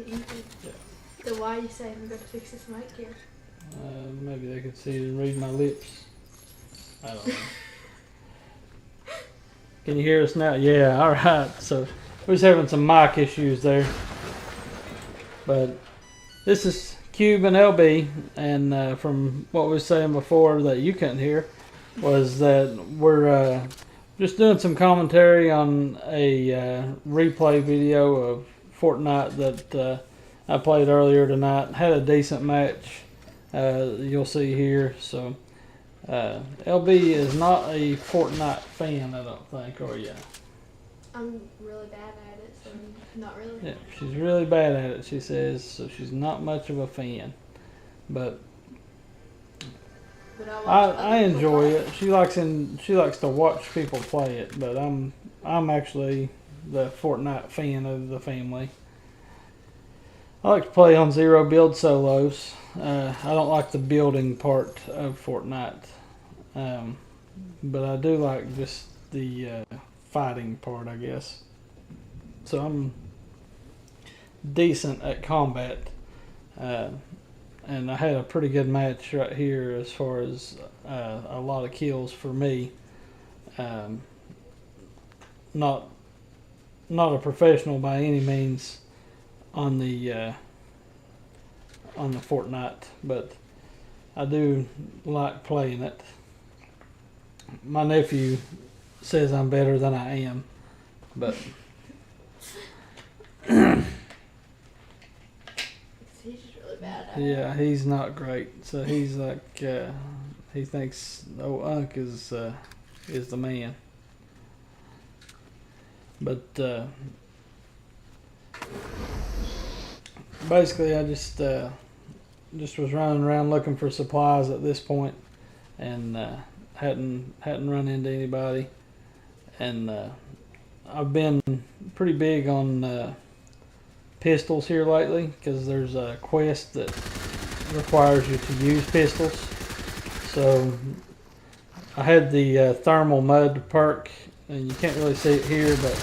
easy. Yeah. So why are you saying I'm going to fix this mic here? Maybe they could see and read my lips. I don't know. Can you hear us now? Yeah, alright. So we're just having some mic issues there. But this is Cube and LB, and from what we were saying before that you couldn't hear, was that we're just doing some commentary on a replay video of Fortnite that I played earlier tonight. Had a decent match, you'll see here. So LB is not a Fortnite fan, I don't think, are you? I'm really bad at it, so not really. Yeah, she's really bad at it, she says, so she's not much of a fan. But I enjoy it. She likes to watch people play it, but I'm actually the Fortnite fan of the family. I like to play on zero build solos. I don't like the building part of Fortnite, but I do like just the fighting part, I guess. So I'm decent at combat, and I had a pretty good match right here as far as a lot of kills for me. Not a professional by any means on the Fortnite, but I do like playing it. My nephew says I'm better than I am, but he's just really bad at it. yeah, he's not great. So he's like, he thinks old Unc is the man. But basically, I just was running around looking for supplies at this point, and hadn't run into anybody. And I've been pretty big on pistols here lately because there's a quest that requires you to use pistols. So I had the thermal mud perk, and you can't really see it here, but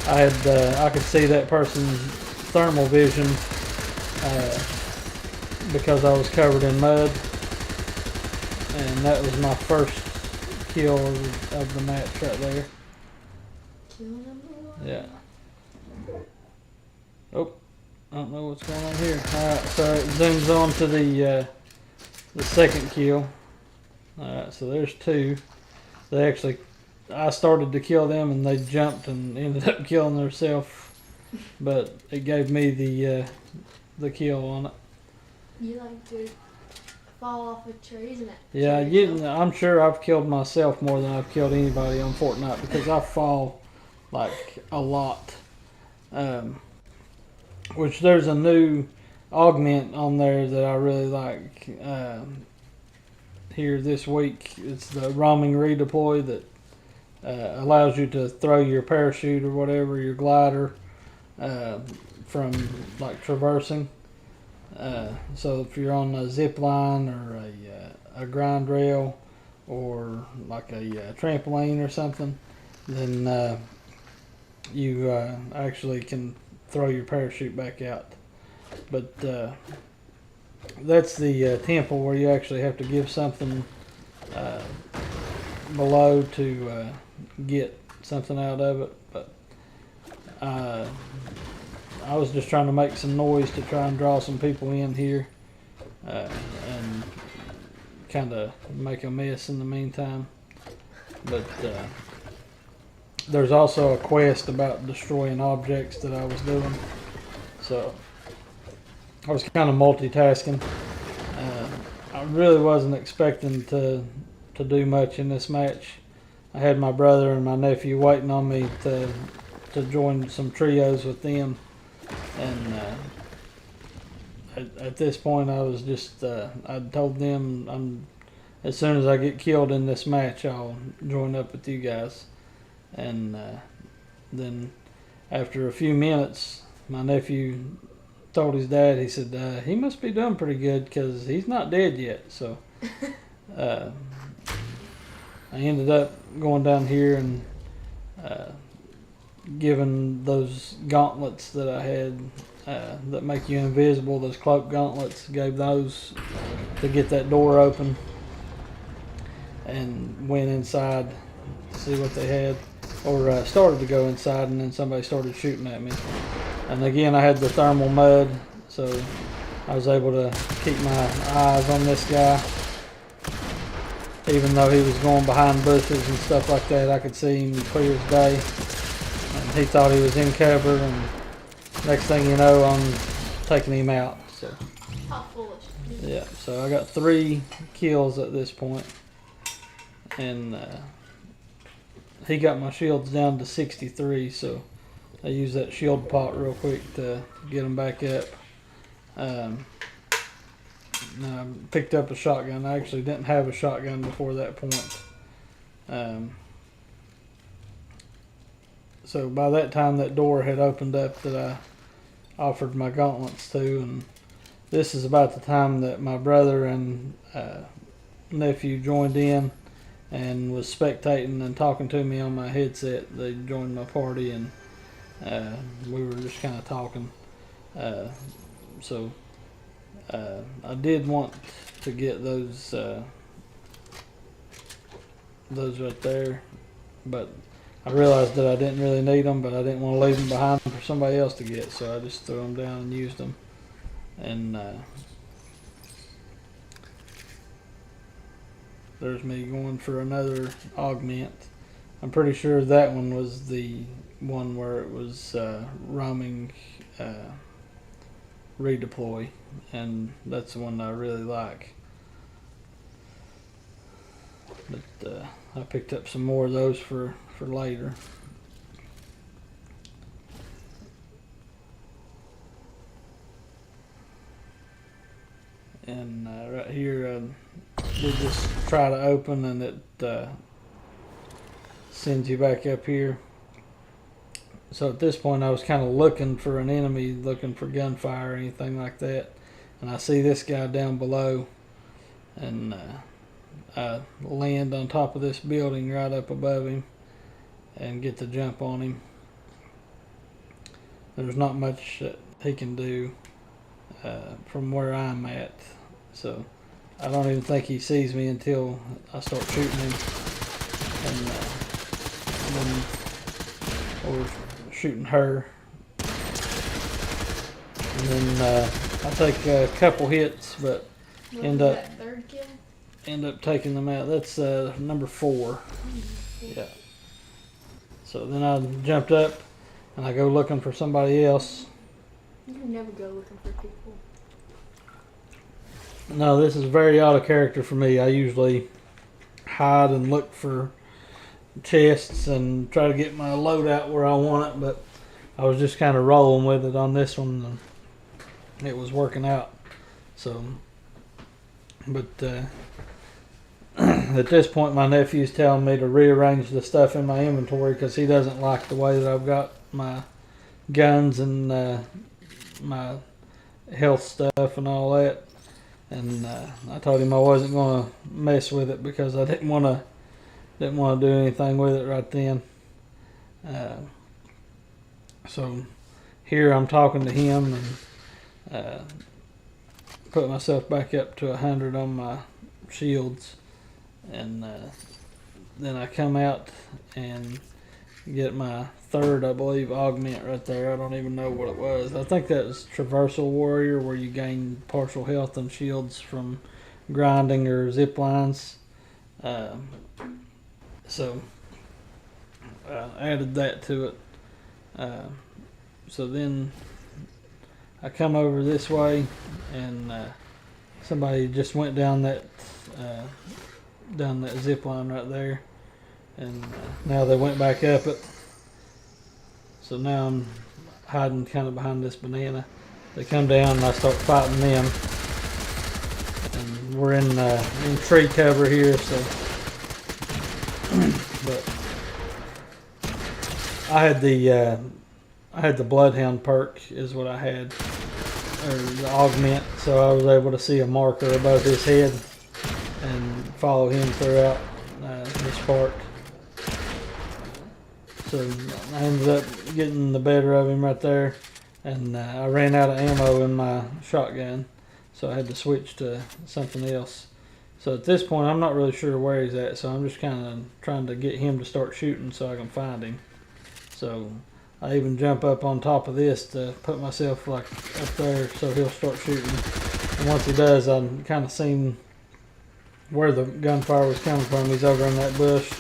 I could see that person's thermal vision because I was covered in mud, and that was my first kill of the match right there. Kill number one. Yeah. Oh, I don't know what's going on here. Alright, so it zooms on to the second kill. Alright, so there's two. I started to kill them and they jumped and ended up killing themselves, but it gave me the kill on it. You like to fall off of trees and Yeah, I'm sure I've killed myself more than I've killed anybody on Fortnite because I fall like a lot. Which there's a new augment on there that I really like here this week. It's the roaming redeploy that allows you to throw your parachute or whatever, your glider, from like traversing. So if you're on a zip line or a grind rail or like a trampoline or something, then you actually can throw your parachute back out. But that's the temple where you actually have to give something below to get something out of it. But I was just trying to make some noise to try and draw some people in here and kind of make a mess in the meantime. But there's also a quest about destroying objects that I was doing, so I was kind of multitasking. I really wasn't expecting to do much in this match. I had my brother and my nephew waiting on me to join some trios with them, and at this point I was just I told them as soon as I get killed in this match I'll join up with you guys. And then after a few minutes, my nephew told his dad, he said, he must be doing pretty good because he's not dead yet. So I ended up going down here and given those gauntlets that I had that make you invisible, those cloak gauntlets, gave those to get that door open, and went inside to see what they had, or started to go inside, and then somebody started shooting at me. And again, I had the thermal mud, so I was able to keep my eyes on this guy. Even though he was going behind bushes and stuff like that, I could see him clear as day. And he thought he was in cover, and next thing you know, I'm taking him out. So How foolish. yeah, so I got 3 kills at this point, and he got my shields down to 63. So I used that shield pot real quick to get them back up. I picked up a shotgun. I actually didn't have a shotgun before that point. So by that time, that door had opened up that I offered my gauntlets to, and this is about the time that my brother and nephew joined in and was spectating and talking to me on my headset. They joined my party, and we were just kind of talking. I did want to get those right there, but I realized that I didn't really need them, but I didn't want to leave them behind for somebody else to get, so I just threw them down and used them. And there's me going for another augment. I'm pretty sure that one was the one where it was roaming redeploy, and that's the one I really like. But I picked up some more of those for later. And right here, we just try to open, and it sends you back up here. So at this point, I was kind of looking for an enemy, looking for gunfire or anything like that. And I see this guy down below, and I land on top of this building right up above him and get the jump on him. There's not much that he can do from where I'm at. So I don't even think he sees me until I start shooting him. And then or shooting her. And then I take a couple hits, but end up that third kill? End up taking them out. That's number 4. Yeah. So then I jumped up and I go looking for somebody else. You can never go looking for people. No, this is very out of character for me. I usually hide and look for chests and try to get my loadout where I want it, but I was just kind of rolling with it on this one, and it was working out. So, but at this point, my nephew's telling me to rearrange the stuff in my inventory because he doesn't like the way that I've got my guns and my health stuff and all that. And I told him I wasn't going to mess with it because I didn't want to do anything with it right then. So here I'm talking to him and put myself back up to 100 on my shields, and then I come out and get my 3rd, I believe, augment right there. I don't even know what it was. I think that was Traversal Warrior, where you gain partial health and shields from grinding or zip lines. So added that to it. So then I come over this way, and somebody just went down that zip line right there, and now they went back up it. So now I'm hiding kind of behind this banana. They come down and I start fighting them, and we're in tree cover here. So, but I had the Bloodhound perk is what I had, or the augment, so I was able to see a marker above his head and follow him throughout this part. So I ended up getting the better of him right there, and I ran out of ammo in my shotgun, so I had to switch to something else. So at this point, I'm not really sure where he's at, so I'm just kind of trying to get him to start shooting so I can find him. So I even jump up on top of this to put myself like up there so he'll start shooting. And once he does, I kind of seen where the gunfire was coming from. He's over in that bush,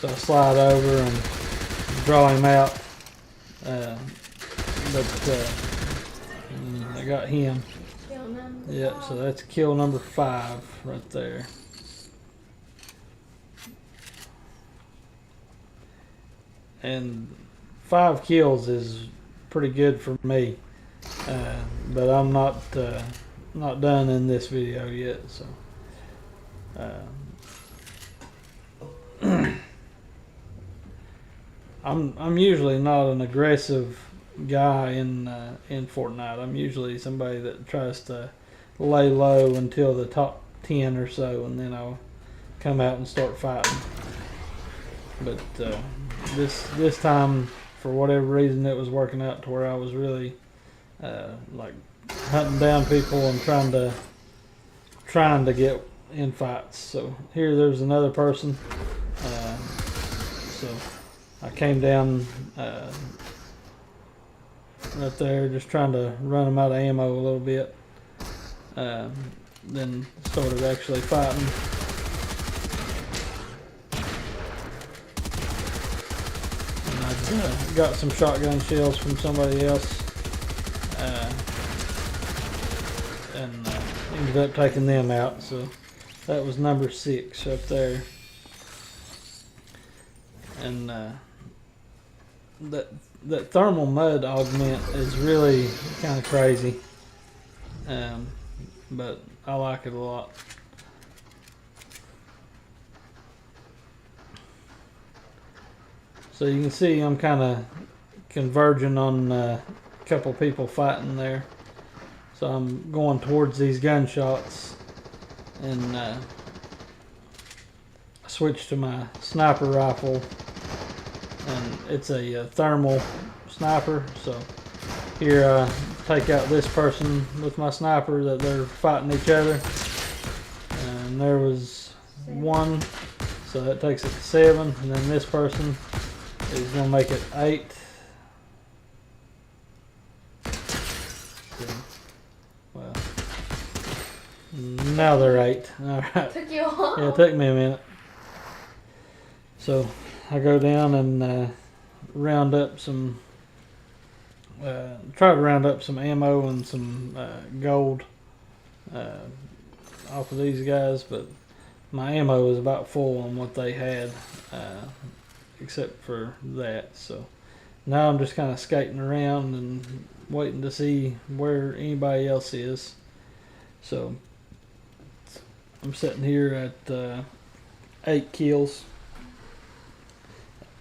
so I slide over and draw him out. I got him. Kill number Yep, five. so that's kill number 5 right there. And 5 kills is pretty good for me, but I'm not done in this video yet. So I'm usually not an aggressive guy in Fortnite. I'm usually somebody that tries to lay low until the top 10 or so, and then I'll come out and start fighting. But this time, for whatever reason, it was working out to where I was really like hunting down people and trying to get in fights. So here, there's another person. So I came down right there, just trying to run them out of ammo a little bit. Then started actually fighting. And I got some shotgun shells from somebody else, and ended up taking them out. So that was number 6 up there. And that thermal mud augment is really kind of crazy, but I like it a lot. So you can see I'm kind of converging on a couple people fighting there. So I'm going towards these gunshots, and I switched to my sniper rifle, and it's a thermal sniper. So here I take out this person with my sniper that they're fighting each other, and there was 1, so that takes it to 7, and then this person is going to make it 8. So, well, now they're 8. All right. Took you a while. Yeah, it took me a minute. So I go down and round up some, try to round up some ammo and some gold off of these guys, but my ammo was about full on what they had, except for that. So now I'm just kind of skating around and waiting to see where anybody else is. So I'm sitting here at 8 kills,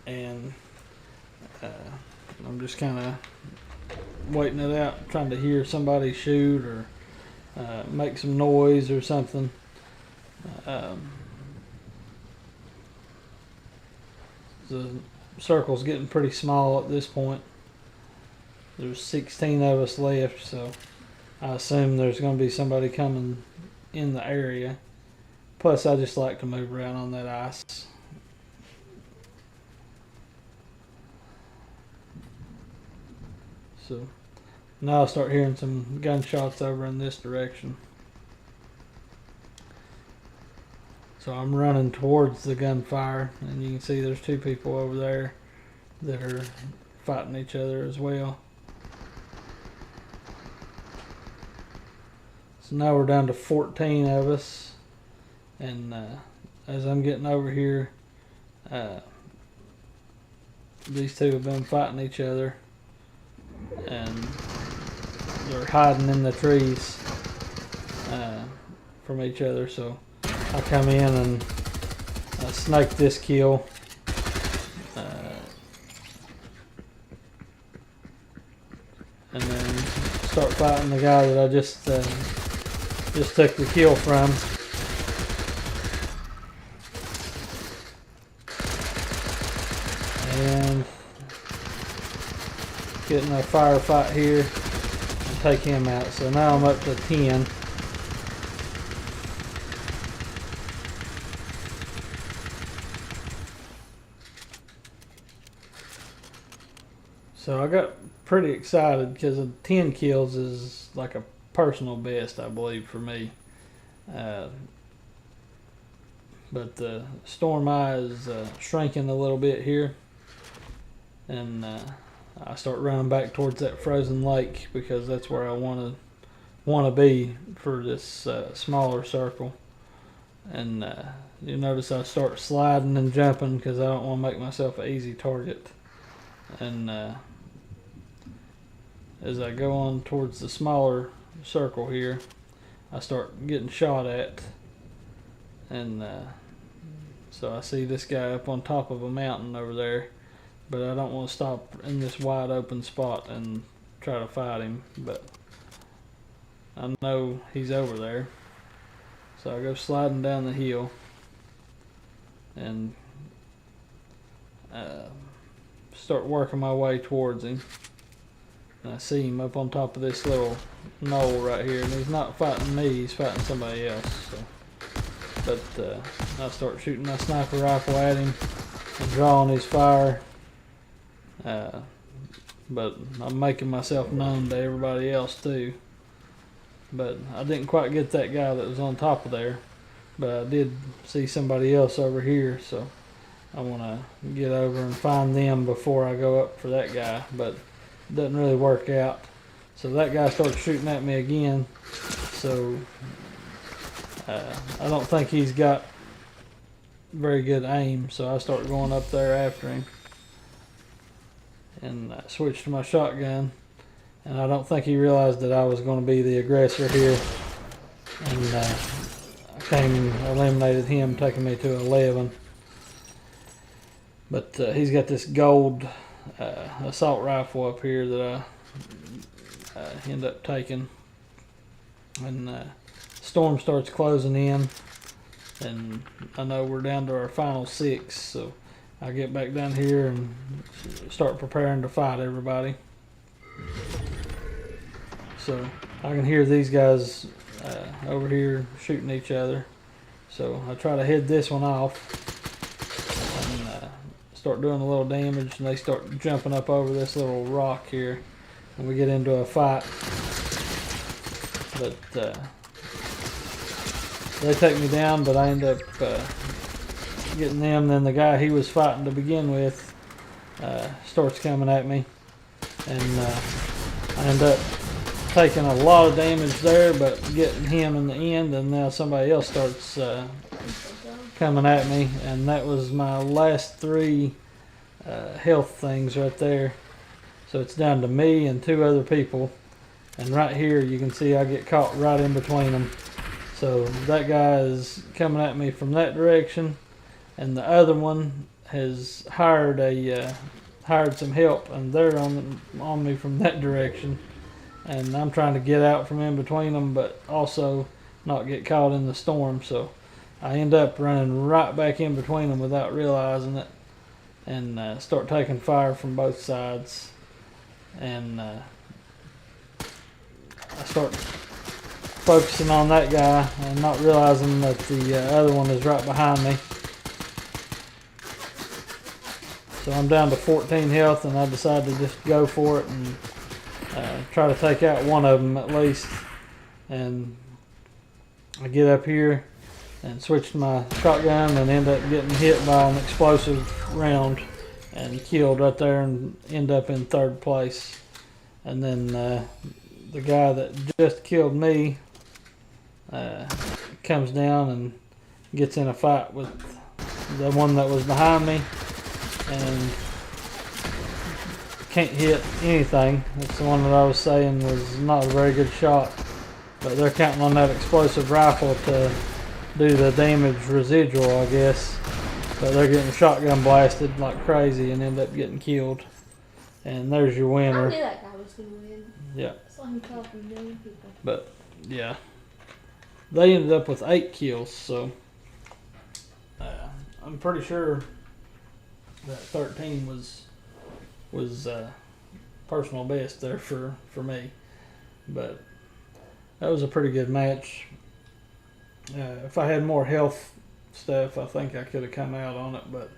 and I'm just kind of waiting it out, trying to hear somebody shoot or make some noise or something. The circle's getting pretty small at this point. There's 16 of us left, so I assume there's going to be somebody coming in the area. Plus, I just like to move around on that ice. So now I'll start hearing some gunshots over in this direction. So I'm running towards the gunfire, and you can see there's 2 people over there that are fighting each other as well. So now we're down to 14 of us, and as I'm getting over here, these 2 have been fighting each other, and they're hiding in the trees from each other. So I come in and I snake this kill, and then start fighting the guy that I just took the kill from. And getting a firefight here and take him out. So now I'm up to 10. So I got pretty excited because 10 kills is like a personal best, I believe, for me. But the storm eye is shrinking a little bit here, and I start running back towards that frozen lake because that's where I want to be for this smaller circle. And you notice I start sliding and jumping because I don't want to make myself an easy target. And as I go on towards the smaller circle here, I start getting shot at. And so I see this guy up on top of a mountain over there, but I don't want to stop in this wide open spot and try to fight him, but I know he's over there. So I go sliding down the hill and start working my way towards him. And I see him up on top of this little knoll right here, and he's not fighting me, he's fighting somebody else. So. But I start shooting my sniper rifle at him and drawing his fire. But I'm making myself known to everybody else too. But I didn't quite get that guy that was on top of there. But I did see somebody else over here, so I want to get over and find them before I go up for that guy. But it doesn't really work out. So that guy starts shooting at me again. So I don't think he's got very good aim, so I start going up there after him. And I switched to my shotgun, and I don't think he realized that I was going to be the aggressor here. And I came and eliminated him, taking me to 11. But he's got this gold assault rifle up here that I end up taking. And storm starts closing in, and I know we're down to our final 6, so I get back down here and start preparing to fight everybody. So I can hear these guys over here shooting each other, so I try to head this one off and start doing a little damage, and they start jumping up over this little rock here, and we get into a fight. But they take me down, but I end up getting them. Then the guy he was fighting to begin with starts coming at me, and I end up taking a lot of damage there, but getting him in the end. And now somebody else starts coming at me, and that was my last 3 health things right there. So it's down to me and 2 other people, and right here you can see I get caught right in between them. So that guy is coming at me from that direction, and the other one has hired some help, and they're on me from that direction. And I'm trying to get out from in between them, but also not get caught in the storm. So I end up running right back in between them without realizing it, and start taking fire from both sides. And I start focusing on that guy and not realizing that the other one is right behind me. So I'm down to 14 health, and I decide to just go for it and try to take out one of them at least. And I get up here and switch to my shotgun and end up getting hit by an explosive round and killed right there, and end up in 3rd place. And then the guy that just killed me comes down and gets in a fight with the one that was behind me, and can't hit anything. It's the one that I was saying was not a very good shot, but they're counting on that explosive rifle to do the damage residual, I guess. But they're getting shotgun blasted like crazy and end up getting killed. And there's your winner. I knew that guy was going to win. Yeah. I saw him kill from a million people. But yeah, they ended up with 8 kills. So I'm pretty sure that 13 was personal best there for me. But that was a pretty good match. If I had more health stuff, I think I could have come out on it, but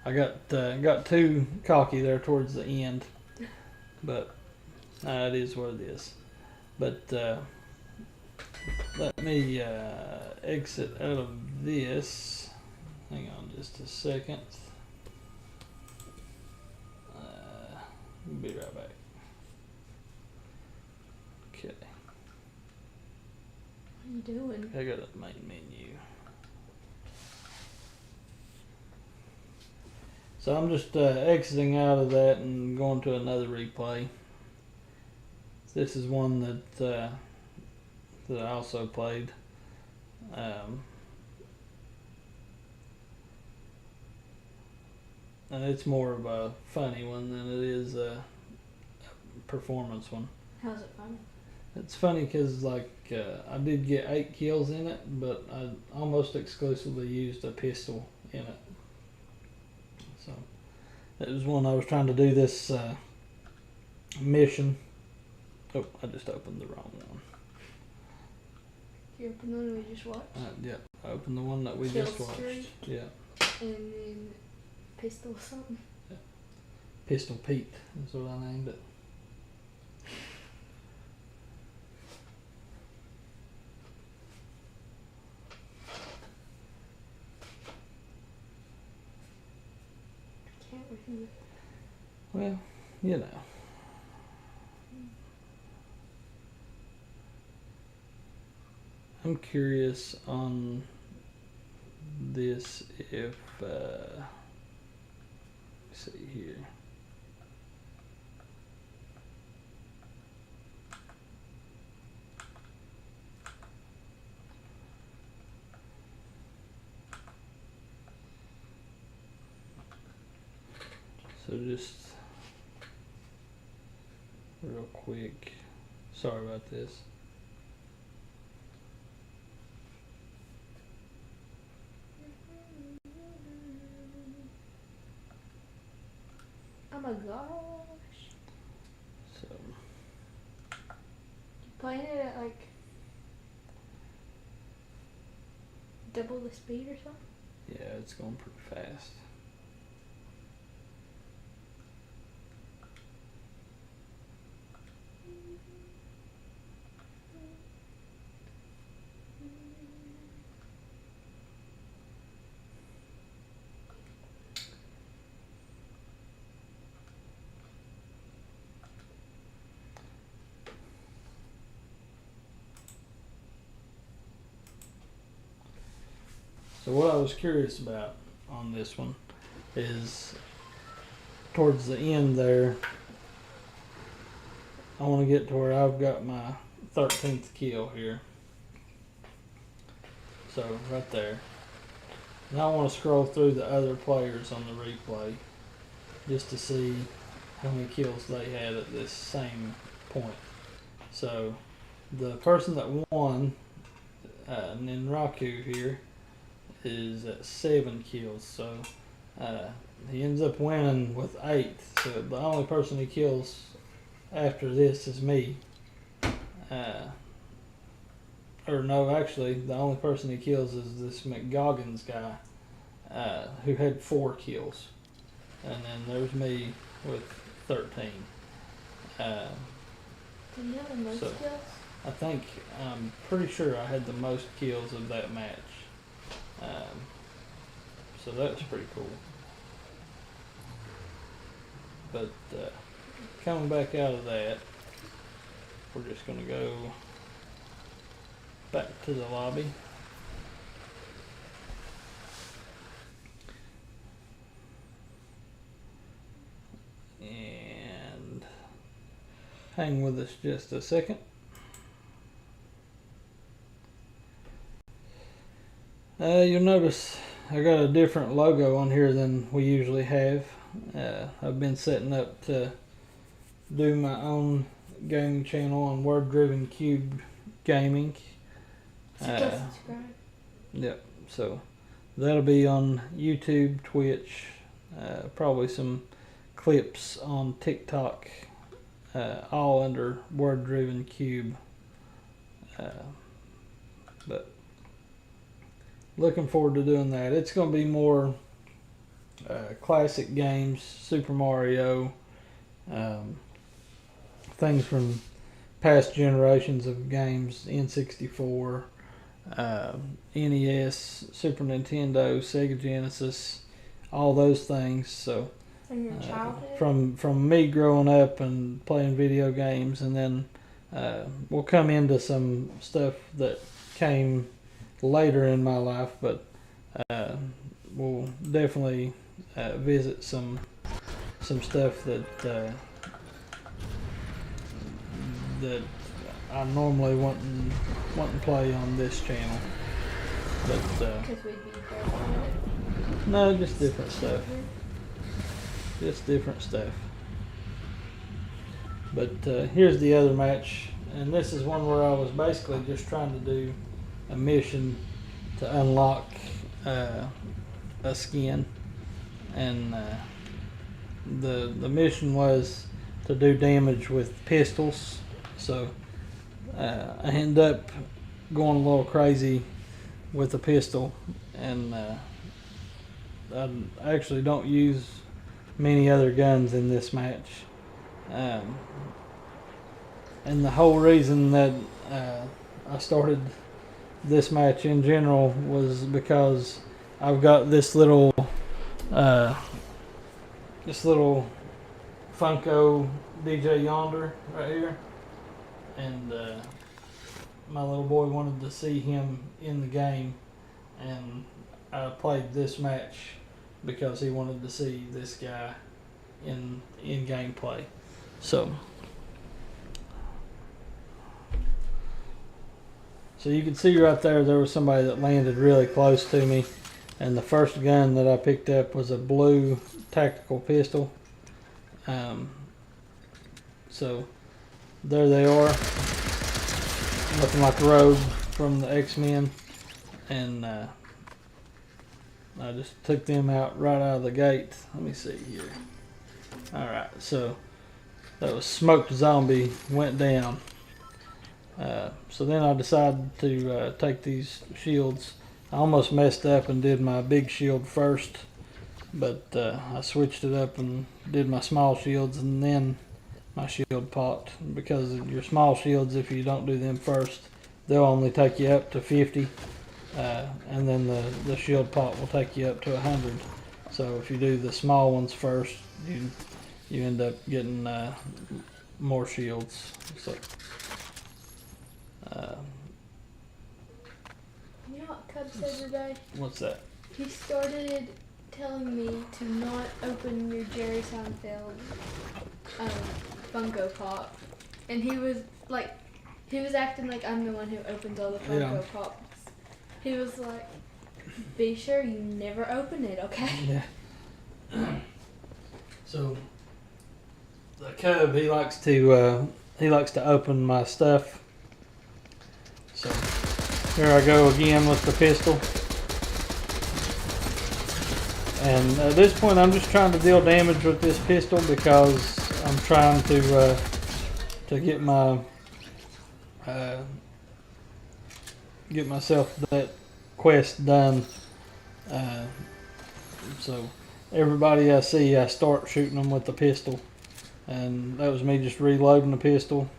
I got too cocky there towards the end. But it is what it is. But let me exit out of this. Hang on just a second. Be right back. Okay. What are you doing? I got a main menu. So I'm just exiting out of that and going to another replay. This is one that I also played. And it's more of a funny one than it is a performance one. How's it funny? It's funny because I did get 8 kills in it, but I almost exclusively used a pistol in it. So it was one I was trying to do this mission. Oh, I just opened the wrong one. You open the one we just watched? Yep, I opened the one that we Kill just watched. streak. Yeah. And then pistol something. Pistol Pete is what I named it. I can't remember. Well, you know. I'm curious on this if let's see here. So just real quick, sorry about this. Oh my gosh. So You playing it at like double the speed or something? yeah, it's going pretty fast. So what I was curious about on this one is towards the end there, I want to get to where I've got my 13th kill here. So right there. And I want to scroll through the other players on the replay just to see how many kills they had at this same point. So the person that won, Ninraku here, is at 7 kills. So he ends up winning with 8. So the only person he kills after this is me. Or no, actually, the only person he kills is this McGoggins guy, who had 4 kills. And then there's me with 13. Did you have the most So- kills? I'm pretty sure I had the most kills of that match. So that was pretty cool. But coming back out of that, we're just going to go back to the lobby. And hang with us just a second. You'll notice I got a different logo on here than we usually have. I've been setting up to do my own gaming channel on Word Driven Cube Gaming. Subscribe. Yep, so that'll be on YouTube, Twitch, probably some clips on TikTok all under Word Driven Cube. But looking forward to doing that. It's going to be more classic games, Super Mario, things from past generations of games, N64, NES, Super Nintendo, Sega Genesis, all those things. So From your childhood? from me growing up and playing video games, and then we'll come into some stuff that came later in my life, but we'll definitely visit some stuff that that I normally wouldn't play on this channel. But Because we'd be fair on it. no, just different stuff. Just different stuff. But here's the other match, and this is one where I was basically just trying to do a mission to unlock a skin, and the mission was to do damage with pistols. So I end up going a little crazy with a pistol, and I actually don't use many other guns in this match. And the whole reason that I started this match in general was because I've got this little Funko DJ Yonder right here, and my little boy wanted to see him in the game, and I played this match because he wanted to see this guy in gameplay. So you can see right there was somebody that landed really close to me, and the first gun that I picked up was a blue tactical pistol. So there they are, looking like Rogue from the X-Men, and I just took them out right out of the gate. Let me see here. Alright, so that was Smoked Zombie, went down. So then I decided to take these shields. I almost messed up and did my big shield first, but I switched it up and did my small shields and then my shield pot, because your small shields, if you don't do them first, they'll only take you up to 50, and then the shield pot will take you up to 100. So if you do the small ones first, you end up getting more shields. So You know what Cub said today? what's that? He started telling me to not open your Jerry Seinfeld Funko Pop, and he was acting like I'm the one who opens all the Funko Pops. He was like, "Be sure you never open it, okay?" Yeah. So the Cub, he likes to open my stuff. So here I go again with the pistol. And at this point, I'm just trying to deal damage with this pistol because I'm trying to get myself that quest done. So everybody I see, I start shooting them with the pistol, and that was me just reloading the pistol,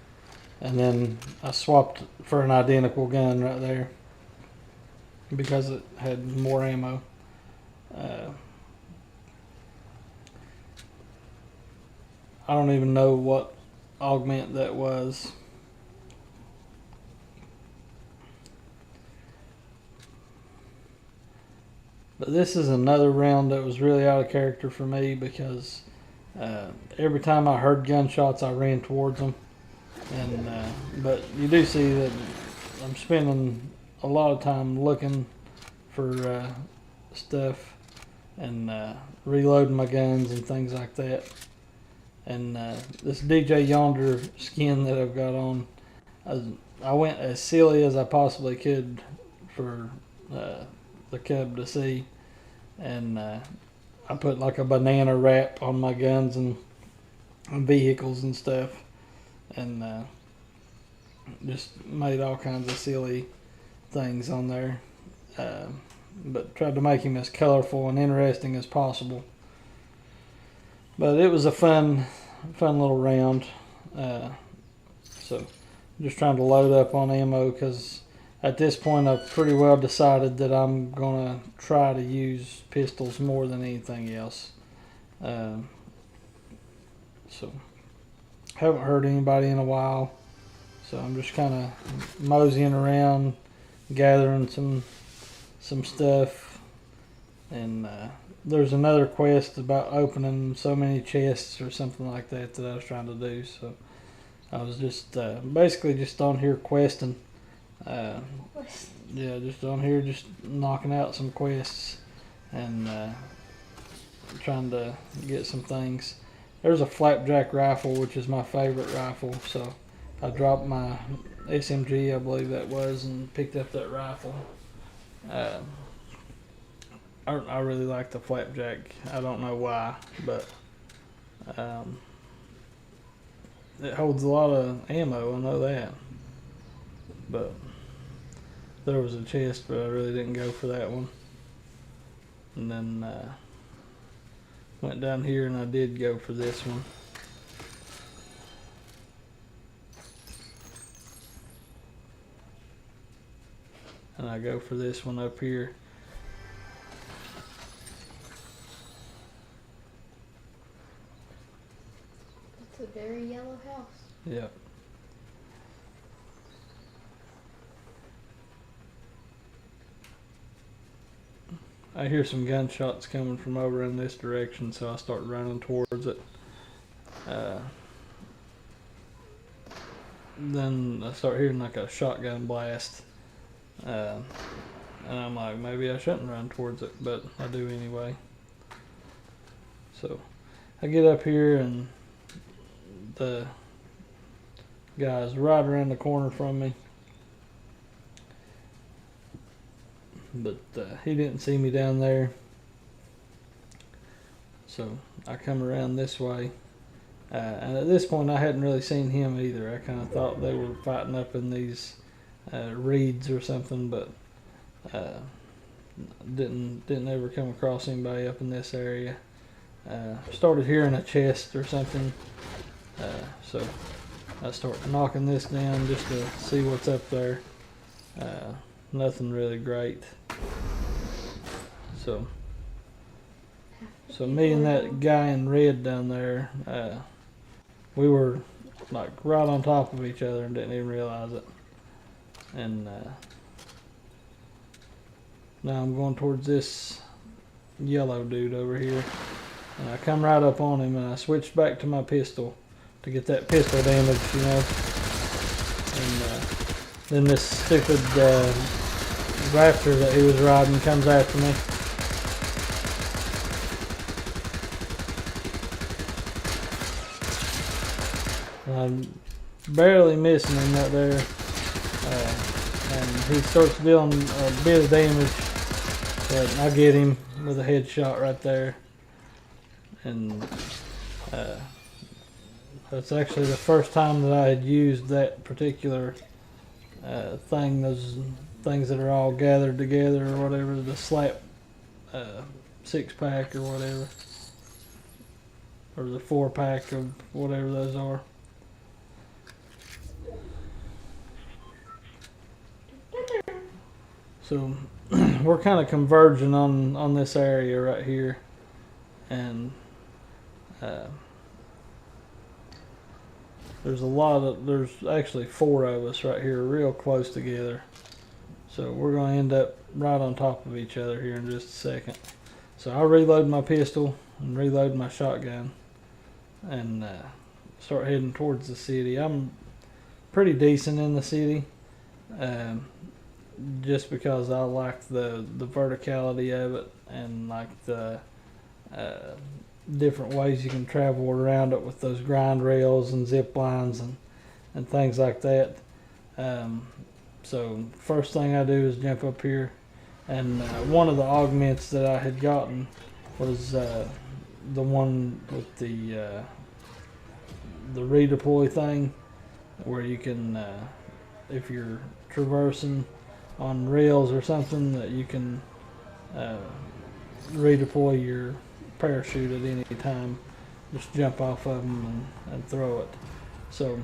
and then I swapped for an identical gun right there because it had more ammo. I don't even know what augment that was. But this is another round that was really out of character for me because every time I heard gunshots, I ran towards them. And but you do see that I'm spending a lot of time looking for stuff and reloading my guns and things like that. And this DJ Yonder skin that I've got on, I went as silly as I possibly could for the Cub to see, and I put like a banana wrap on my guns and vehicles and stuff. and just made all kinds of silly things on there, but tried to make him as colorful and interesting as possible. But it was a fun little round. So just trying to load up on ammo, because at this point I've pretty well decided that I'm gonna try to use pistols more than anything else. So haven't heard anybody in a while, so I'm just kind of moseying around, gathering some stuff, and there's another quest about opening so many chests or something like that I was trying to do. So I was just basically just on here questing. Yeah, just on here, just knocking out some quests and trying to get some things. There's a flapjack rifle, which is my favorite rifle, so I dropped my SMG, I believe that was, and picked up that rifle. I really like the flapjack. I don't know why, but it holds a lot of ammo, I know that. But there was a chest, but I really didn't go for that one. And then went down here and I did go for this one. And I go for this one up here. It's a very yellow house. Yep. I hear some gunshots coming from over in this direction, so I start running towards it. Then I start hearing like a shotgun blast. And I'm like, maybe I shouldn't run towards it, but I do anyway. So I get up here and the guy's right around the corner from me. But he didn't see me down there. So I come around this way. And at this point I hadn't really seen him either. I kind of thought they were fighting up in these reeds or something, but didn't ever come across anybody up in this area. Started hearing a chest or something, so I start knocking this down just to see what's up there. Nothing really great. So me and that guy in red down there, we were like right on top of each other and didn't even realize it. And now I'm going towards this yellow dude over here, and I come right up on him and I switched back to my pistol to get that pistol damage, you know. And then this stupid raptor that he was riding comes after me. I'm barely missing him right there, and he starts dealing a bit of damage, but I get him with a headshot right there. And that's actually the first time that I had used that particular thing, those things that are all gathered together or whatever, the slap 6-pack or whatever, or the 4-pack of whatever those are. So we're kind of converging on this area right here, and there's actually 4 of us right here real close together. So we're going to end up right on top of each other here in just a second. So I'll reload my pistol and reload my shotgun and start heading towards the city. I'm pretty decent in the city, just because I like the verticality of it and like the different ways you can travel around it with those grind rails and zip lines and things like that. So first thing I do is jump up here, and one of the augments that I had gotten was the one with the redeploy thing. where you can, if you're traversing on rails or something, that you can redeploy your parachute at any time. Just jump off of them and throw it. So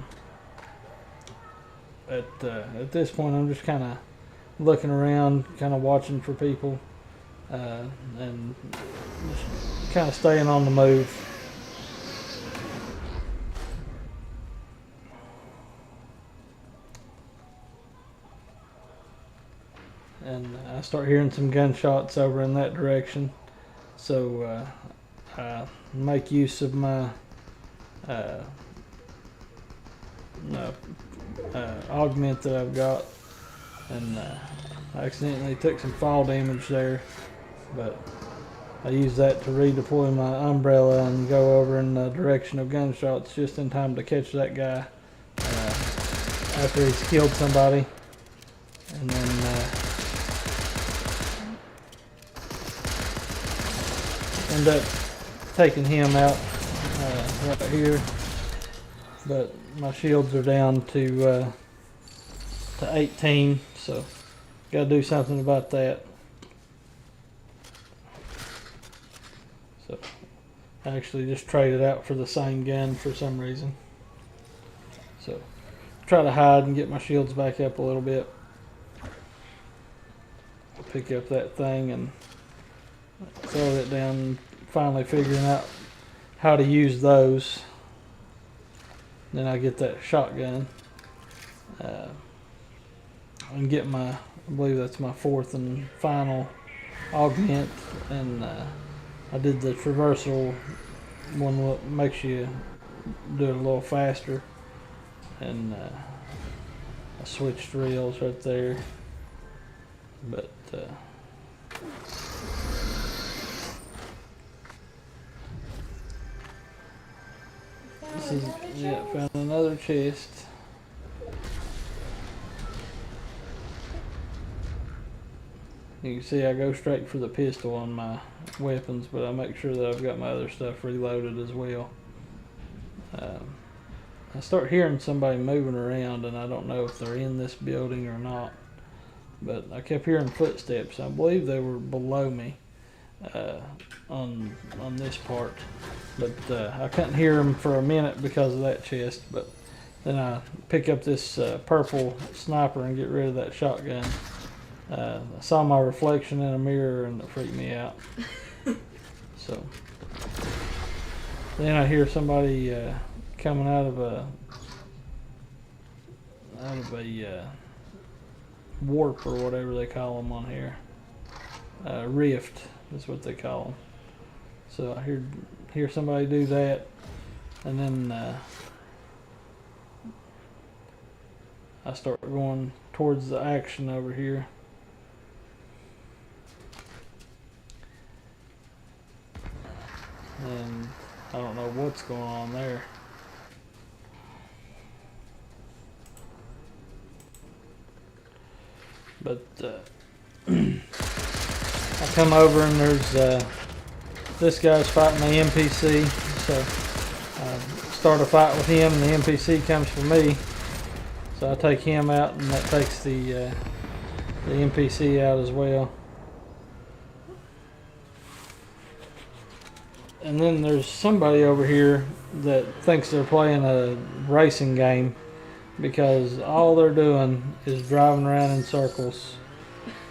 at this point, I'm just kind of looking around, kind of watching for people, and just kind of staying on the move. And I start hearing some gunshots over in that direction, so I make use of my augment that I've got, and I accidentally took some fall damage there, but I use that to redeploy my umbrella and go over in the direction of gunshots just in time to catch that guy after he's killed somebody, and then end up taking him out right here. But my shields are down to 18, so got to do something about that. So I actually just traded out for the same gun for some reason. So try to hide and get my shields back up a little bit. Pick up that thing and throw it down, finally figuring out how to use those. Then I get that shotgun and get my, I believe that's my fourth and final augment, and I did the traversal one that makes you do it a little faster, and I switched reels right there, but this is, yeah, found another chest. You can see I go straight for the pistol on my weapons, but I make sure that I've got my other stuff reloaded as well. I start hearing somebody moving around, and I don't know if they're in this building or not, but I kept hearing footsteps. I believe they were below me on this part, but I couldn't hear them for a minute because of that chest. But then I pick up this purple sniper and get rid of that shotgun. I saw my reflection in a mirror and it freaked me out. So then I hear somebody coming out of a warp or whatever they call them on here. Rift is what they call them. So I hear somebody do that, and then I start going towards the action over here. And I don't know what's going on there. But I come over and there's this guy's fighting the NPC, so I start a fight with him and the NPC comes for me. So I take him out and that takes the NPC out as well. And then there's somebody over here that thinks they're playing a racing game, because all they're doing is driving around in circles,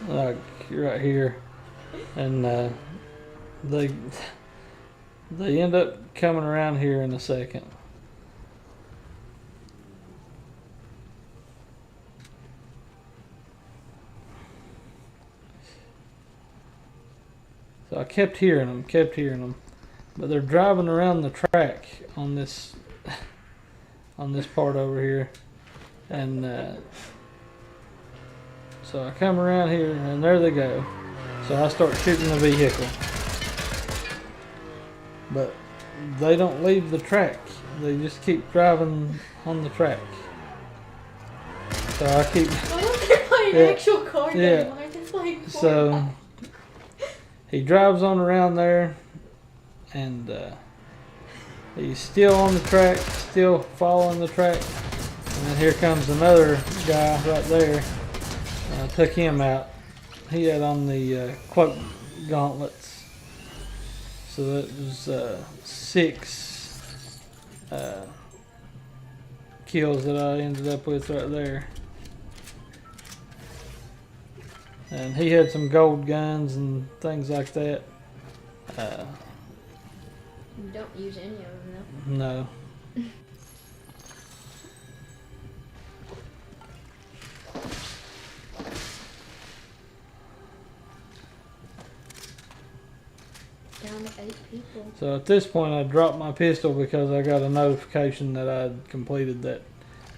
like right here, and they end up coming around here in a second. So I kept hearing them. But they're driving around the track on this part over here, and so I come around here and there they go. So I start shooting the vehicle, but they don't leave the track. They just keep driving on the track. So I keep. Why don't they play an actual car game? Why just playing Fortnite? So he drives on around there. And he's still on the track, still following the track, And then here comes another guy right there. I took him out. He had on the cloak gauntlets. So that was 6 kills that I ended up with right there. And he had some gold guns and things like that. You don't use any of them though. No. Down to 8 people. So at this point I dropped my pistol because I got a notification that I had completed that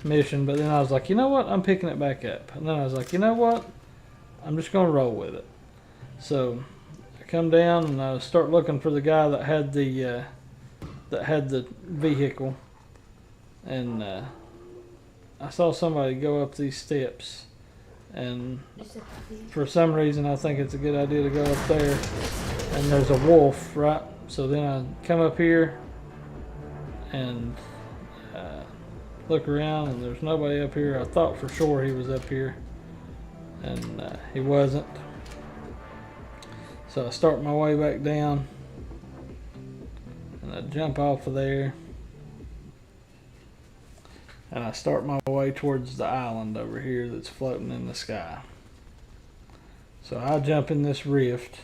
mission. But then I was like, you know what? I'm picking it back up. And then I was like, you know what? I'm just going to roll with it. So I come down and I start looking for the guy that had the vehicle. And I saw somebody go up these steps. And for some reason I think it's a good idea to go up there. And there's a wolf, right? So then I come up here and look around, and there's nobody up here. I thought for sure he was up here, and he wasn't. So I start my way back down, and I jump off of there, and I start my way towards the island over here that's floating in the sky. So I jump in this rift.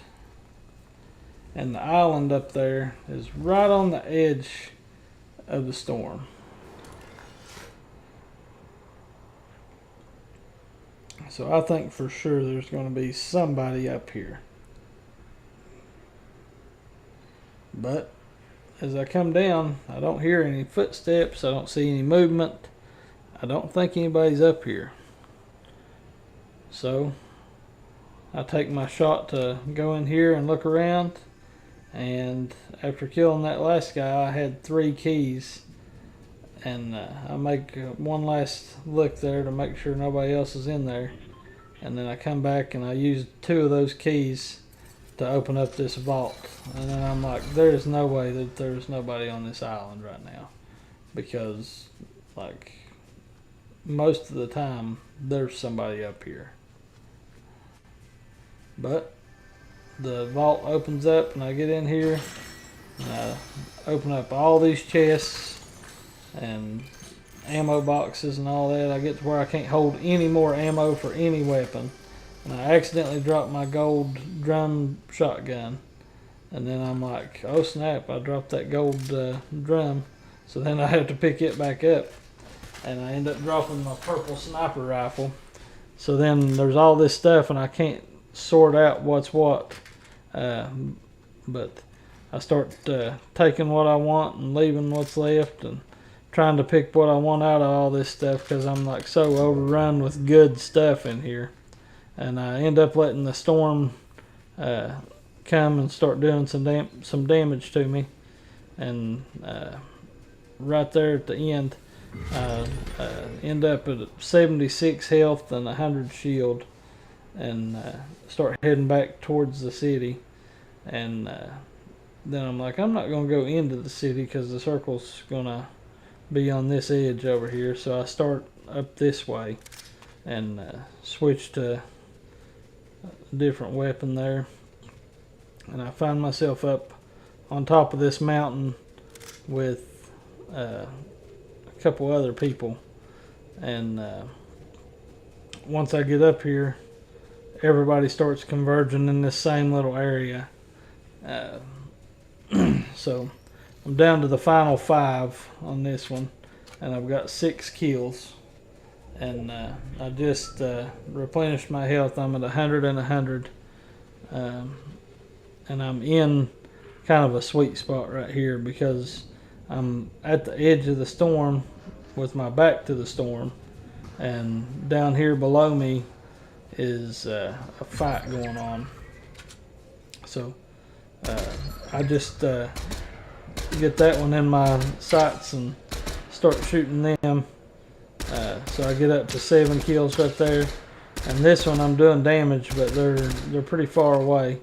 And the island up there is right on the edge of the storm. So I think for sure there's going to be somebody up here. But as I come down, I don't hear any footsteps. I don't see any movement. I don't think anybody's up here. So I take my shot to go in here and look around. And after killing that last guy, I had 3 keys. And I make one last look there to make sure nobody else is in there. And then I come back and I use 2 of those keys to open up this vault. And then I'm like, there's no way that there's nobody on this island right now. Because, like, most of the time, there's somebody up here. But the vault opens up and I get in here and I open up all these chests and ammo boxes and all that. I get to where I can't hold any more ammo for any weapon, and I accidentally dropped my gold drum shotgun, and then I'm like, oh snap, I dropped that gold drum. So then I have to pick it back up, and I end up dropping my purple sniper rifle. So then there's all this stuff and I can't sort out what's what. But I start taking what I want and leaving what's left and trying to pick what I want out of all this stuff because I'm like so overrun with good stuff in here. And I end up letting the storm come and start doing some damage to me. And right there at the end, I end up at 76 health and 100 shield. And start heading back towards the city. And then I'm like, I'm not going to go into the city because the circle's going to be on this edge over here. So I start up this way and switch to a different weapon there. And I find myself up on top of this mountain with a couple other people. And once I get up here, everybody starts converging in this same little area. So I'm down to the final 5 on this one, and I've got 6 kills. And I just replenished my health. I'm at 100 and 100. And I'm in kind of a sweet spot right here because I'm at the edge of the storm with my back to the storm. And down here below me is a fight going on. So I just get that one in my sights and start shooting them. So I get up to 7 kills right there. And this one I'm doing damage, but they're pretty far away.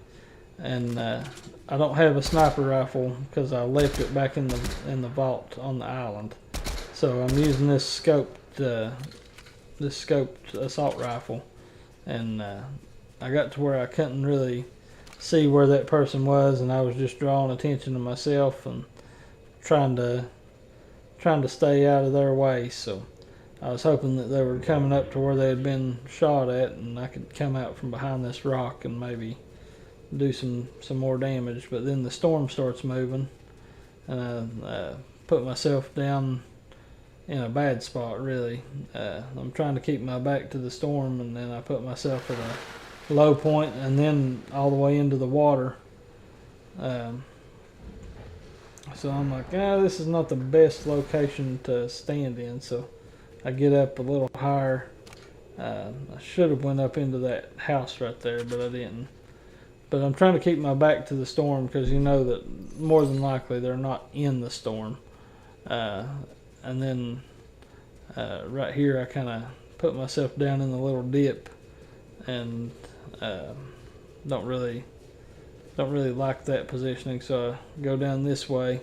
And I don't have a sniper rifle because I left it back in the vault on the island. So I'm using this scope this scoped assault rifle, and I got to where I couldn't really see where that person was, and I was just drawing attention to myself and trying to stay out of their way. So I was hoping that they were coming up to where they had been shot at, and I could come out from behind this rock and maybe do some more damage. But then the storm starts moving, and I put myself down in a bad spot, really. I'm trying to keep my back to the storm, and then I put myself at a low point and then all the way into the water. So I'm like, this is not the best location to stand in. So I get up a little higher. I should have went up into that house right there, but I didn't. But I'm trying to keep my back to the storm, because you know that more than likely they're not in the storm. And then right here I kind of put myself down in the little dip, and don't really like that positioning, so I go down this way,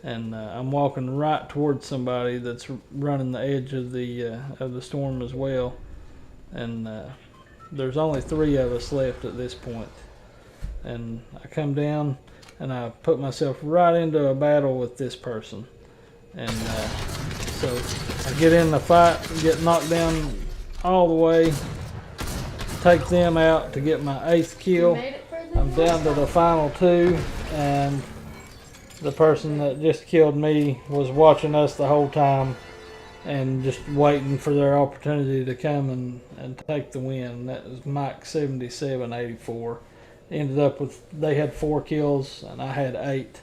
and I'm walking right towards somebody that's running the edge of the storm as well, and there's only 3 of us left at this point, and I come down and I put myself right into a battle with this person, and so I get in the fight, get knocked down all the way, take them out to get my 8th kill. I'm down to the final 2, and the person that just killed me was watching us the whole time and just waiting for their opportunity to come and take the win. That was Mike 7784. Ended up with, they had 4 kills and I had 8,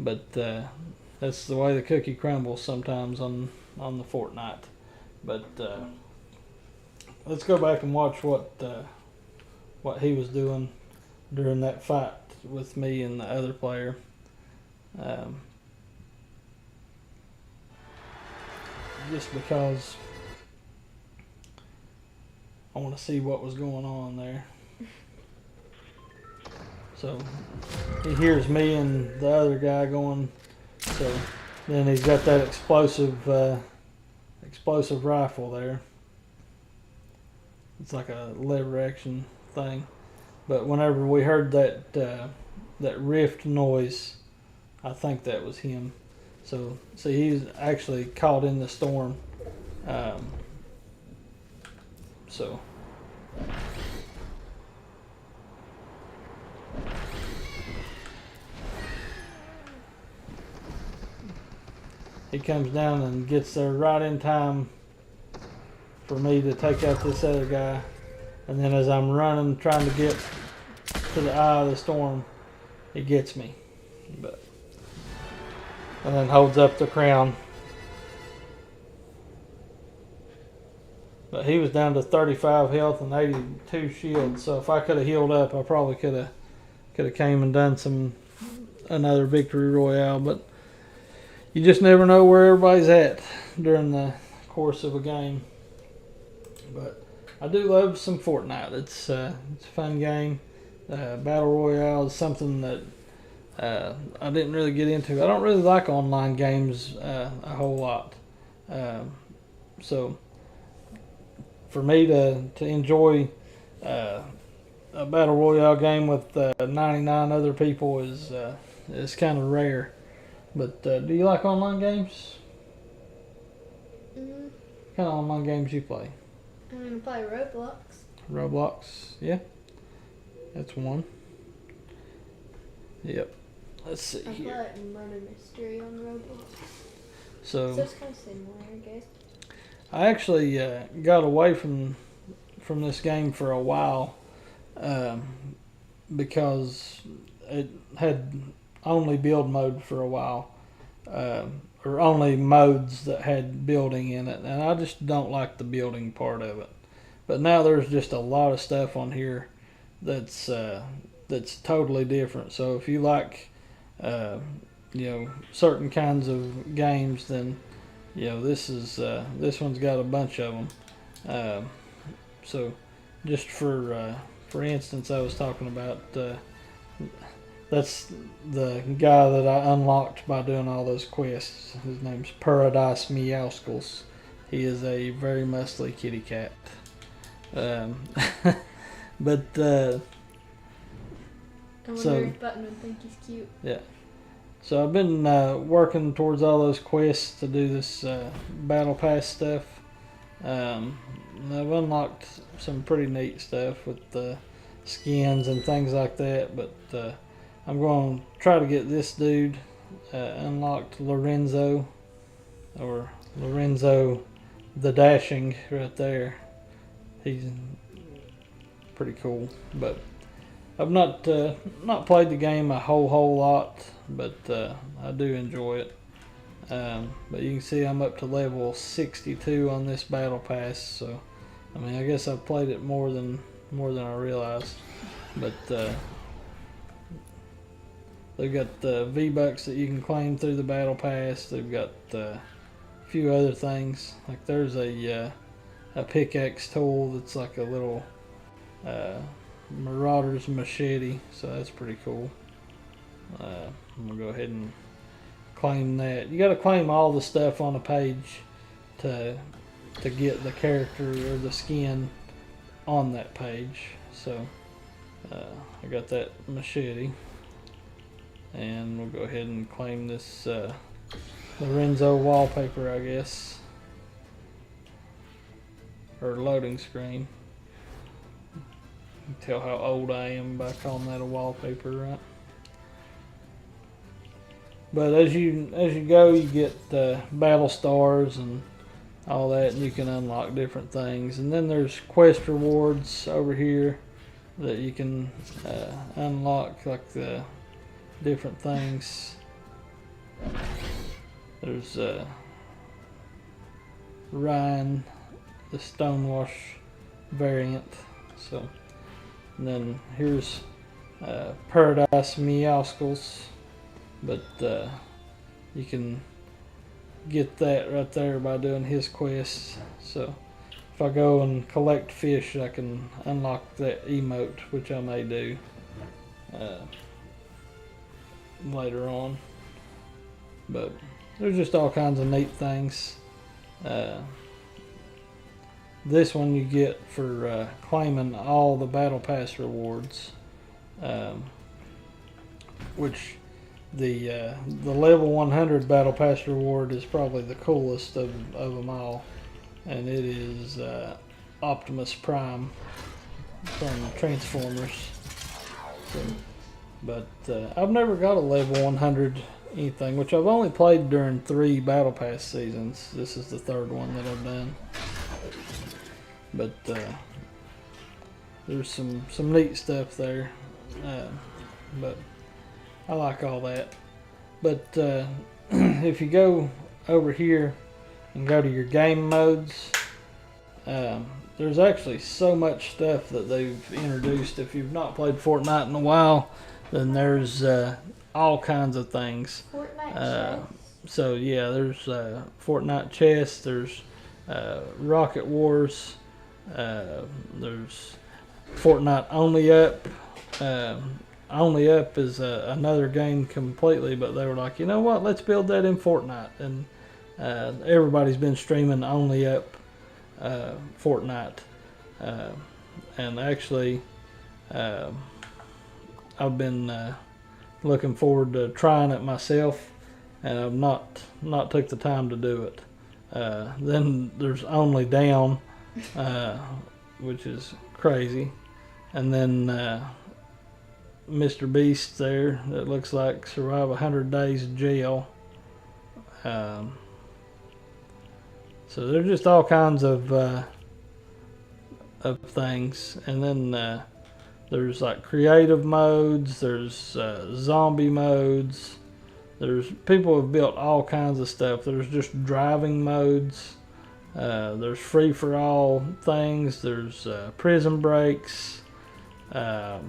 but that's the way the cookie crumbles sometimes on the Fortnite. But let's go back and watch what he was doing during that fight with me and the other player. Just because I want to see what was going on there. So he hears me and the other guy going, so then he's got that explosive rifle there. It's like a lever action thing. But whenever we heard that rift noise, I think that was him. So see, he's actually caught in the storm. So he comes down and gets there right in time for me to take out this other guy. And then as I'm running, trying to get to the eye of the storm, he gets me. And then holds up the crown. But he was down to 35 health and 82 shield. So if I could have healed up, I probably could have came and done another victory royale. But you just never know where everybody's at during the course of a game. But I do love some Fortnite. It's a fun game. Battle Royale is something that I didn't really get into. I don't really like online games a whole lot. So for me to enjoy a Battle Royale game with 99 other people is kind of rare. But do you like online games? Mm-hmm. What kind of online games you play? I'm going to play Roblox. Roblox, yeah. That's one. Yep. Let's see I here. play like Murder Mystery on Roblox. So it's kind of similar, I guess. I actually got away from this game for a while because it had only build mode for a while, or only modes that had building in it, and I just don't like the building part of it. But now there's just a lot of stuff on here that's totally different. So if you like certain kinds of games, then this one's got a bunch of them. So just for instance, I was talking about that's the guy that I unlocked by doing all those quests. His name's Paradise Meowskulls. he is a very muscly kitty cat. But I wonder so if Button would think he's cute. yeah. So I've been working towards all those quests to do this battle pass stuff. I've unlocked some pretty neat stuff with the skins and things like that, but I'm going to try to get this dude unlocked, Lorenzo the Dashing right there. He's pretty cool, but I've not played the game a whole lot, but I do enjoy it. But you can see I'm up to level 62 on this battle pass, so I mean I guess I've played it more than I realized. But they've got V-Bucks that you can claim through the battle pass. They've got a few other things, like there's a pickaxe tool that's like a little Marauder's machete, so that's pretty cool. I'm gonna go ahead and claim that. You gotta claim all the stuff on a page to get the character or the skin on that page. So I got that machete, and we'll go ahead and claim this Lorenzo wallpaper, I guess, or loading screen. You can tell how old I am by calling that a wallpaper, right? But as you go, you get battle stars and all that, and you can unlock different things. And then there's quest rewards over here that you can unlock, like the different things. There's Ryan, the Stonewash variant. So, and then here's Paradise Meowscles, but you can get that right there by doing his quests. So if I go and collect fish, I can unlock that emote, which I may do later on. But there's just all kinds of neat things. This one you get for claiming all the battle pass rewards, which the level 100 battle pass reward is probably the coolest of them all, and it is Optimus Prime from Transformers. So, but I've never got a level 100 anything, which I've only played during 3 battle pass seasons. This is the 3rd one that I've done. But there's some neat stuff there, but I like all that. But if you go over here and go to your game modes, there's actually so much stuff that they've introduced. If you've not played Fortnite in a while, then there's all kinds of things. Fortnite chess. So yeah, there's Fortnite chess, there's Rocket Wars, there's Fortnite Only Up. Only Up is another game completely, but they were like, you know what, let's build that in Fortnite. And everybody's been streaming Only Up Fortnite. And actually, I've been looking forward to trying it myself, and I've not took the time to do it. Then there's Only Down, which is crazy. And then Mr. Beast there, that looks like survive 100 days in jail. So there's just all kinds of things. And then there's like creative modes, there's zombie modes, there's people have built all kinds of stuff. There's just driving modes, there's free for all things, there's prison breaks. I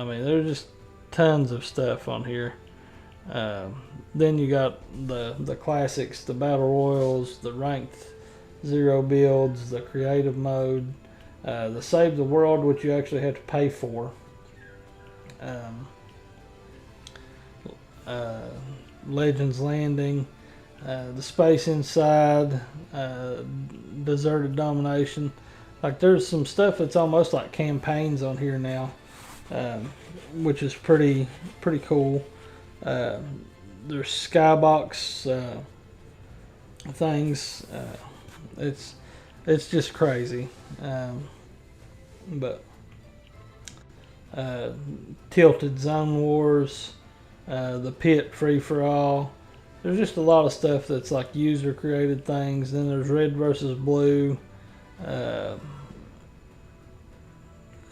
mean, there's just tons of stuff on here. Then you got the classics, the battle royals, the ranked 0 builds, the creative mode, the save the world, which you actually have to pay for. Legends Landing, the space inside, deserted domination. Like there's some stuff that's almost like campaigns on here now, which is pretty cool. There's skybox things. It's just crazy. But Tilted Zone Wars, the Pit Free for All. There's just a lot of stuff that's like user created things. Then there's Red versus Blue.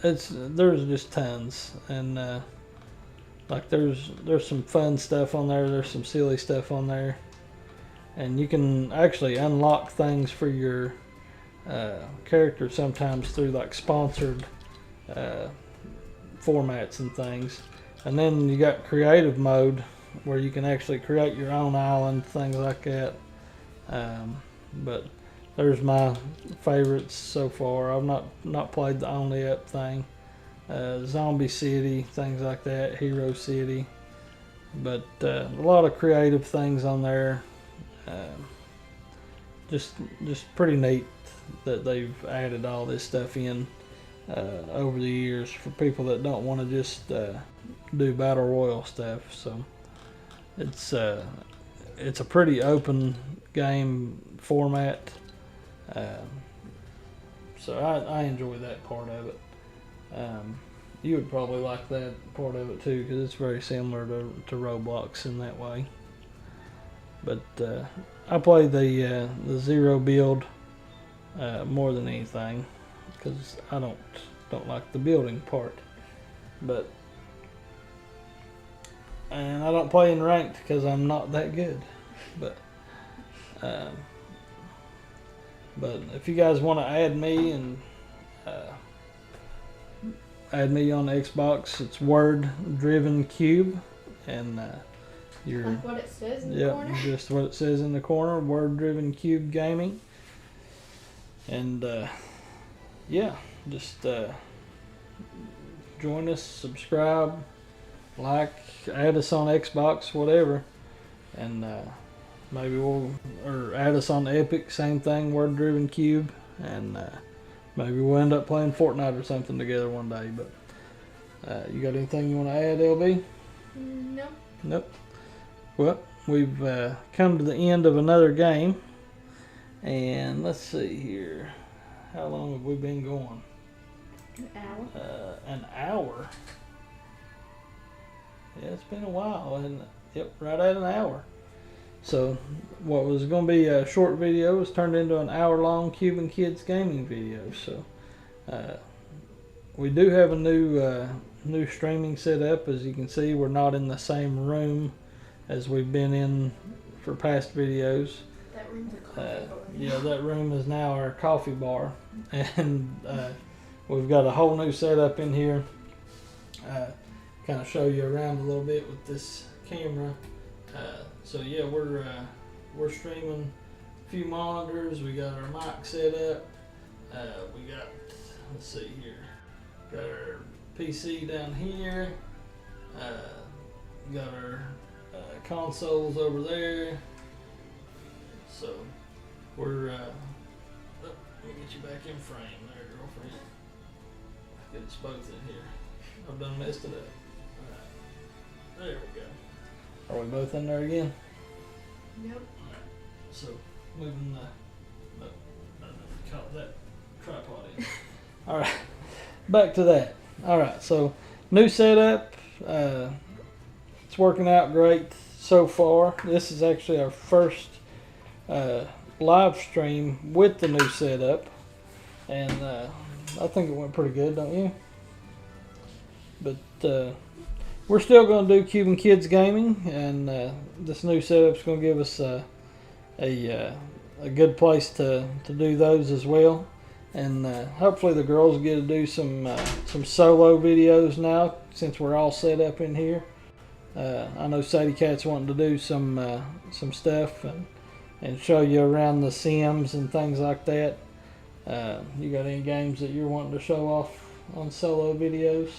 There's just tons, and like there's some fun stuff on there. There's some silly stuff on there, and you can actually unlock things for your character sometimes through like sponsored formats and things. And then you got creative mode where you can actually create your own island, things like that. But there's my favorites so far. I've not played the Only Up thing. Zombie City, things like that, Hero City. But a lot of creative things on there. Just pretty neat that they've added all this stuff in over the years for people that don't want to just do battle royal stuff. So it's a pretty open game format. So I enjoy that part of it. You would probably like that part of it too, because it's very similar to Roblox in that way. But I play the zero build more than anything, because I don't like the building part. And I don't play in ranked because I'm not that good. But if you guys want to add me and add me on the Xbox, it's Word Driven Cube, and you're like what it says in the corner. Just what it says in the corner, Word Driven Cube Gaming, and just join us, subscribe, like, add us on Xbox, whatever, and maybe or add us on Epic, same thing, Word Driven Cube, and maybe we'll end up playing Fortnite or something together one day. But you got anything you want to add, LB? No. Nope. Well, we've come to the end of another game, and let's see here. How long have we been going? An hour. An hour? Yeah, it's been a while, and yep, right at an hour. So what was going to be a short video was turned into an hour-long Cuban Kids gaming video. So we do have a new streaming setup. As you can see, we're not in the same room as we've been in for past videos. That room's a coffee bar. Yeah, that room is now our coffee bar, and we've got a whole new setup in here. Kind of show you around a little bit with this camera. So yeah, we're streaming a few monitors. We got our mic set up. We got, let's see here, got our PC down here. Got our consoles over there. So we're let me get you back in frame there, girlfriend. Get us both in here. I've done messed it up. All right. There we go. Are we both in there again? Nope. All right. So moving the caught that tripod in. All right. Back to that. All right. So new setup. It's working out great so far. This is actually our first live stream with the new setup, and I think it went pretty good, don't you? But we're still going to do Cuban Kids Gaming, and this new setup's going to give us a good place to do those as well. And hopefully the girls get to do some solo videos now, since we're all set up in here. I know Sadie Cat's wanting to do some stuff and show you around the Sims and things like that. You got any games that you're wanting to show off on solo videos?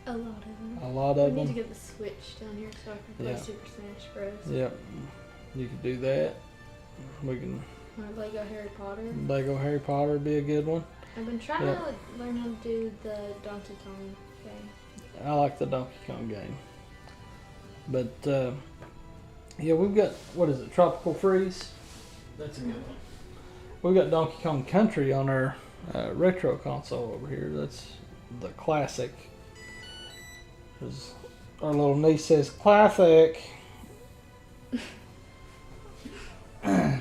A lot of them. A lot of them. We need to get the Switch down here so I can play Super Smash Bros. Yep. you could do that. We can Lego Harry Potter. Lego Harry Potter would be a good one. I've been trying to learn how to do the Donkey Kong game. I like the Donkey Kong game. But yeah, we've got, what is it, Tropical Freeze? That's a good one. We've got Donkey Kong Country on our retro console over here. That's the classic. As our little niece says, classic.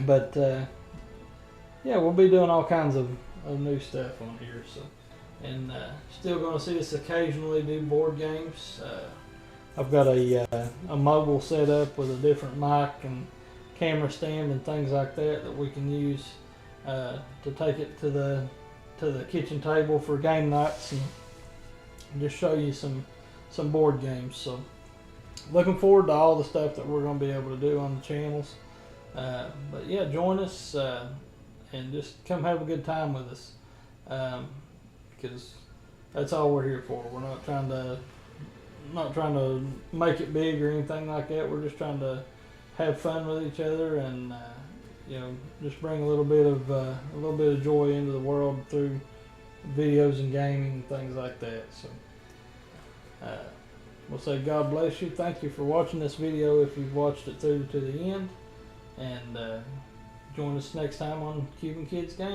But yeah, we'll be doing all kinds of new stuff on here. So, and still going to see us occasionally do board games. I've got a mobile set up with a different mic and camera stand and things like that we can use to take it to the kitchen table for game nights and just show you some board games. So looking forward to all the stuff that we're going to be able to do on the channels. But yeah, join us and just come have a good time with us, because that's all we're here for. We're not trying to make it big or anything like that. We're just trying to have fun with each other and just bring a little bit of joy into the world through videos and gaming and things like that. So we'll say God bless you. Thank you for watching this video if you've watched it through to the end, and join us next time on Cuban Kids Game.